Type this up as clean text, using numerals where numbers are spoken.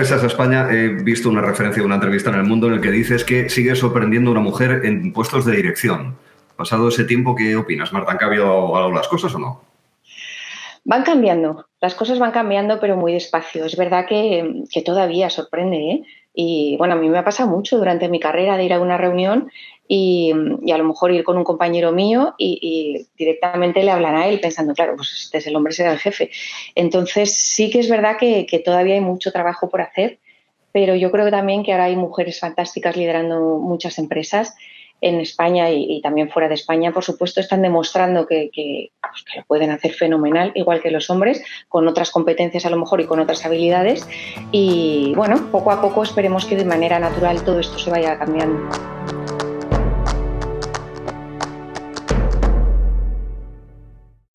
regresas a España, he visto una referencia de una entrevista en El Mundo en el que dices que sigues sorprendiendo a una mujer en puestos de dirección. Pasado ese tiempo, ¿qué opinas, Marta? ¿Han cambiado algo las cosas o no? Van cambiando, las cosas van cambiando, pero muy despacio. Es verdad que todavía sorprende, ¿eh? Y bueno, a mí me ha pasado mucho durante mi carrera de ir a una reunión y a lo mejor ir con un compañero mío y directamente le hablan a él pensando, claro, pues este es el hombre, será el jefe. Entonces sí que es verdad que todavía hay mucho trabajo por hacer, pero yo creo que también que ahora hay mujeres fantásticas liderando muchas empresas en España y también fuera de España, por supuesto, están demostrando pues, que lo pueden hacer fenomenal, igual que los hombres, con otras competencias a lo mejor y con otras habilidades. Y bueno, poco a poco esperemos que de manera natural todo esto se vaya cambiando.